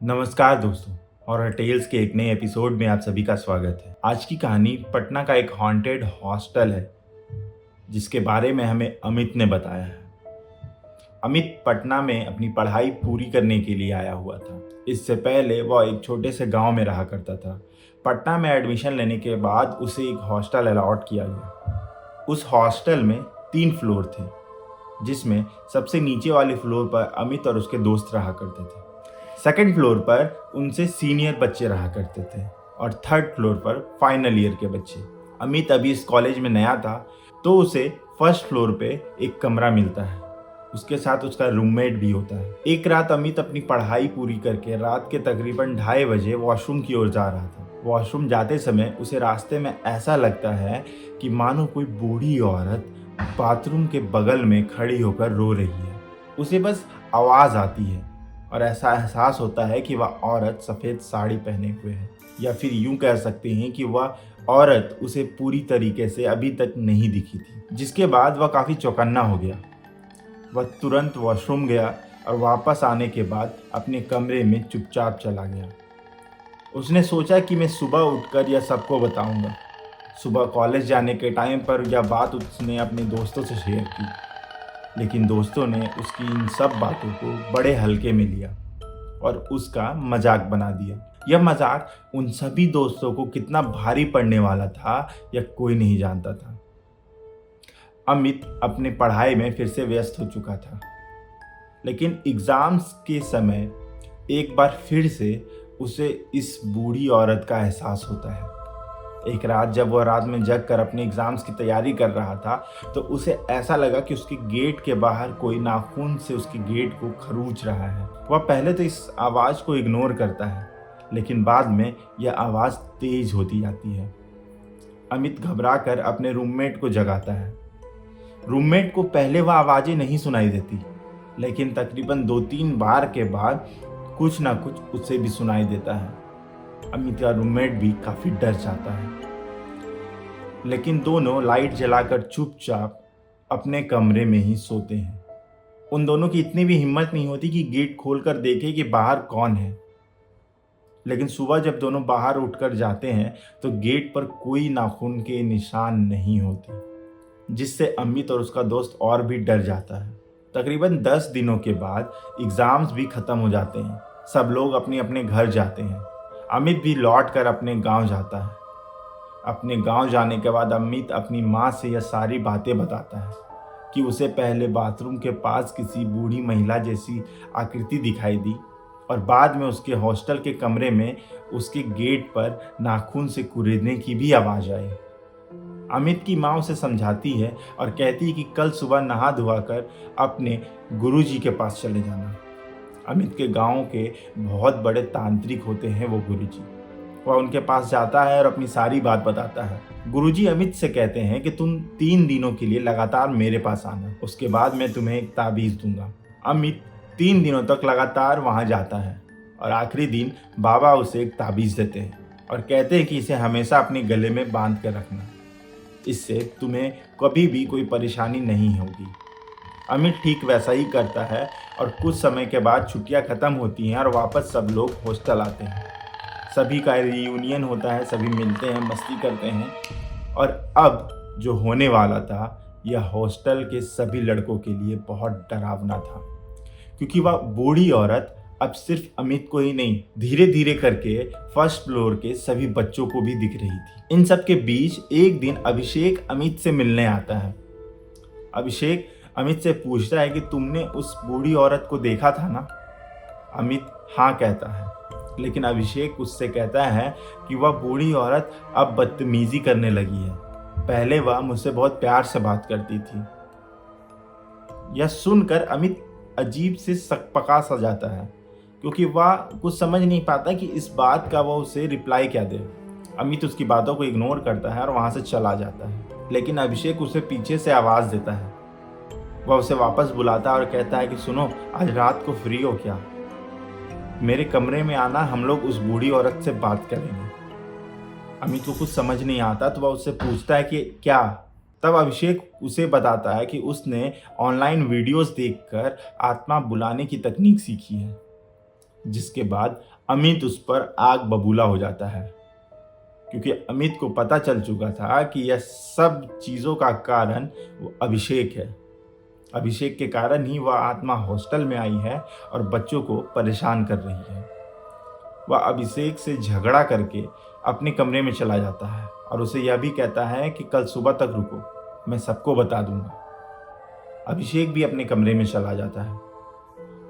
नमस्कार दोस्तों, horror tales के एक नए एपिसोड में आप सभी का स्वागत है। आज की कहानी पटना का एक हॉन्टेड हॉस्टल है जिसके बारे में हमें अमित ने बताया है। अमित पटना में अपनी पढ़ाई पूरी करने के लिए आया हुआ था। इससे पहले वह एक छोटे से गांव में रहा करता था। पटना में एडमिशन लेने के बाद उसे एक हॉस्टल अलॉट किया गया। उस हॉस्टल में 3 फ्लोर थे, जिसमें सबसे नीचे वाले फ्लोर पर अमित और उसके दोस्त रहा करते थे। सेकंड फ्लोर पर उनसे सीनियर बच्चे रहा करते थे और थर्ड फ्लोर पर फाइनल ईयर के बच्चे। अमित अभी इस कॉलेज में नया था, तो उसे फर्स्ट फ्लोर पे एक कमरा मिलता है। उसके साथ उसका रूममेट भी होता है। एक रात अमित अपनी पढ़ाई पूरी करके रात के तकरीबन 2:30 बजे वॉशरूम की ओर जा रहा था। वॉशरूम जाते समय उसे रास्ते में ऐसा लगता है कि मानो कोई बूढ़ी औरत बाथरूम के बगल में खड़ी होकर रो रही है। उसे बस आवाज़ आती है और ऐसा एहसास होता है कि वह औरत सफ़ेद साड़ी पहने हुए है, या फिर यूं कह सकते हैं कि वह औरत उसे पूरी तरीके से अभी तक नहीं दिखी थी। जिसके बाद वह काफ़ी चौकन्ना हो गया। वह तुरंत वॉशरूम गया और वापस आने के बाद अपने कमरे में चुपचाप चला गया। उसने सोचा कि मैं सुबह उठकर यह सबको बताऊंगा। सुबह कॉलेज जाने के टाइम पर यह बात उसने अपने दोस्तों से शेयर की, लेकिन दोस्तों ने उसकी इन सब बातों को बड़े हल्के में लिया और उसका मजाक बना दिया। यह मजाक उन सभी दोस्तों को कितना भारी पड़ने वाला था, यह कोई नहीं जानता था। अमित अपने पढ़ाई में फिर से व्यस्त हो चुका था, लेकिन एग्जाम्स के समय एक बार फिर से उसे इस बूढ़ी औरत का एहसास होता है। एक रात जब वह रात में जग कर अपने एग्जाम्स की तैयारी कर रहा था, तो उसे ऐसा लगा कि उसके गेट के बाहर कोई नाखून से उसके गेट को खरोंच रहा है। वह पहले तो इस आवाज़ को इग्नोर करता है, लेकिन बाद में यह आवाज़ तेज होती जाती है। अमित घबरा कर अपने रूममेट को जगाता है। रूममेट को पहले वह आवाज़ें नहीं सुनाई देती, लेकिन तकरीबन 2-3 बार के बाद कुछ ना कुछ उसे भी सुनाई देता है। अमित का रूममेट भी काफ़ी डर जाता है, लेकिन दोनों लाइट जलाकर चुपचाप अपने कमरे में ही सोते हैं। उन दोनों की इतनी भी हिम्मत नहीं होती कि गेट खोलकर देखें कि बाहर कौन है। लेकिन सुबह जब दोनों बाहर उठकर जाते हैं तो गेट पर कोई नाखून के निशान नहीं होते, जिससे अमित और उसका दोस्त और भी डर जाता है। तकरीबन 10 दिनों के बाद एग्ज़ाम्स भी ख़त्म हो जाते हैं। सब लोग अपने अपने घर जाते हैं। अमित भी लौट कर अपने गांव जाता है। अपने गांव जाने के बाद अमित अपनी माँ से यह सारी बातें बताता है कि उसे पहले बाथरूम के पास किसी बूढ़ी महिला जैसी आकृति दिखाई दी और बाद में उसके हॉस्टल के कमरे में उसके गेट पर नाखून से कुरेदने की भी आवाज़ आई। अमित की माँ उसे समझाती है और कहती है कि कल सुबह नहा धोआ कर अपने गुरुजी के पास चले जाना। अमित के गांव के बहुत बड़े तांत्रिक होते हैं वो गुरुजी। वह उनके पास जाता है और अपनी सारी बात बताता है। गुरुजी अमित से कहते हैं कि तुम 3 दिनों के लिए लगातार मेरे पास आना, उसके बाद मैं तुम्हें एक ताबीज़ दूंगा। अमित 3 दिनों तक लगातार वहां जाता है और आखिरी दिन बाबा उसे एक ताबीज़ देते हैं और कहते हैं कि इसे हमेशा अपने गले में बांध कर रखना, इससे तुम्हें कभी भी कोई परेशानी नहीं होगी। अमित ठीक वैसा ही करता है और कुछ समय के बाद छुट्टियां ख़त्म होती हैं और वापस सब लोग हॉस्टल आते हैं। सभी का रियूनियन होता है, सभी मिलते हैं, मस्ती करते हैं। और अब जो होने वाला था यह हॉस्टल के सभी लड़कों के लिए बहुत डरावना था, क्योंकि वह बूढ़ी औरत अब सिर्फ अमित को ही नहीं, धीरे धीरे करके फर्स्ट फ्लोर के सभी बच्चों को भी दिख रही थी। इन सब के बीच एक दिन अभिषेक अमित से मिलने आता है। अभिषेक अमित से पूछता है कि तुमने उस बूढ़ी औरत को देखा था ना? अमित हाँ कहता है, लेकिन अभिषेक उससे कहता है कि वह बूढ़ी औरत अब बदतमीजी करने लगी है। पहले वह मुझसे बहुत प्यार से बात करती थी। यह सुनकर अमित अजीब से सकपका सा जाता है, क्योंकि वह कुछ समझ नहीं पाता कि इस बात का वह उसे रिप्लाई क्या दे। अमित उसकी बातों को इग्नोर करता है और वहाँ से चला जाता है, लेकिन अभिषेक उसे पीछे से आवाज़ देता है। वह उसे वापस बुलाता है और कहता है कि सुनो, आज रात को फ्री हो क्या? मेरे कमरे में आना, हम लोग उस बूढ़ी औरत से बात करेंगे। अमित को कुछ समझ नहीं आता तो वह उससे पूछता है कि क्या? तब अभिषेक उसे बताता है कि उसने ऑनलाइन वीडियोस देखकर आत्मा बुलाने की तकनीक सीखी है। जिसके बाद अमित उस पर आग बबूला हो जाता है, क्योंकि अमित को पता चल चुका था कि यह सब चीज़ों का कारण वो अभिषेक है। अभिषेक के कारण ही वह आत्मा हॉस्टल में आई है और बच्चों को परेशान कर रही है। वह अभिषेक से झगड़ा करके अपने कमरे में चला जाता है और उसे यह भी कहता है कि कल सुबह तक रुको, मैं सबको बता दूंगा। अभिषेक भी अपने कमरे में चला जाता है।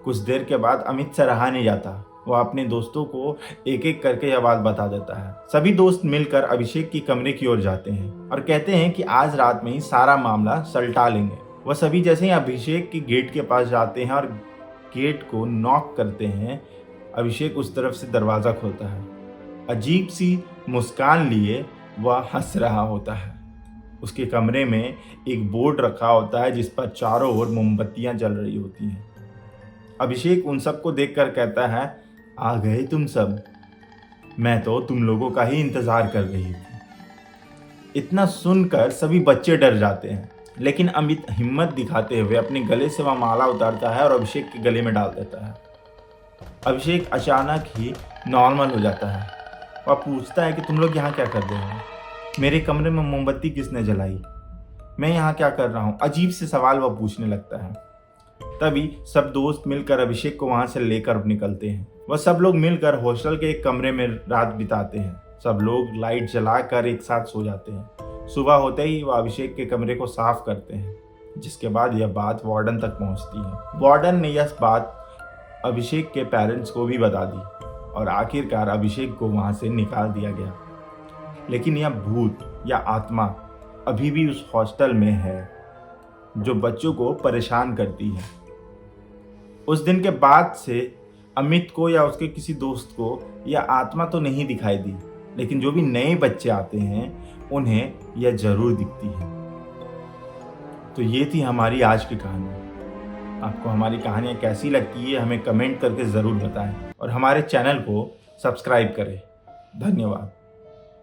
कुछ देर के बाद अमित से रहा नहीं जाता, वह अपने दोस्तों को एक एक करके यह बात बता देता है। सभी दोस्त मिलकर अभिषेक की कमरे की ओर जाते हैं और कहते हैं कि आज रात में ही सारा मामला सलटा लेंगे। वह सभी जैसे ही अभिषेक के गेट के पास जाते हैं और गेट को नॉक करते हैं, अभिषेक उस तरफ से दरवाज़ा खोलता है। अजीब सी मुस्कान लिए वह हंस रहा होता है। उसके कमरे में एक बोर्ड रखा होता है जिस पर चारों ओर मोमबत्तियां जल रही होती हैं। अभिषेक उन सबको देखकर कहता है, आ गए तुम सब, मैं तो तुम लोगों का ही इंतजार कर रही थी। इतना सुनकर सभी बच्चे डर जाते हैं, लेकिन अमित हिम्मत दिखाते हुए अपने गले से वह माला उतारता है और अभिषेक के गले में डाल देता है। अभिषेक अचानक ही नॉर्मल हो जाता है। वह पूछता है कि तुम लोग यहाँ क्या कर रहे हो? मेरे कमरे में मोमबत्ती किसने जलाई? मैं यहाँ क्या कर रहा हूँ? अजीब से सवाल वह पूछने लगता है। तभी सब दोस्त मिलकर अभिषेक को वहाँ से लेकर निकलते हैं। वह सब लोग मिलकर हॉस्टल के एक कमरे में रात बिताते हैं। सब लोग लाइट जलाकर एक साथ सो जाते हैं। सुबह होते ही वह अभिषेक के कमरे को साफ करते हैं, जिसके बाद यह बात वार्डन तक पहुँचती है। वार्डन ने यह बात अभिषेक के पेरेंट्स को भी बता दी और आखिरकार अभिषेक को वहाँ से निकाल दिया गया। लेकिन यह भूत या आत्मा अभी भी उस हॉस्टल में है जो बच्चों को परेशान करती है। उस दिन के बाद से अमित को या उसके किसी दोस्त को यह आत्मा तो नहीं दिखाई दी, लेकिन जो भी नए बच्चे आते हैं उन्हें यह जरूर दिखती है। तो ये थी हमारी आज की कहानी। आपको हमारी कहानियाँ कैसी लगती है हमें कमेंट करके ज़रूर बताएं और हमारे चैनल को सब्सक्राइब करें। धन्यवाद।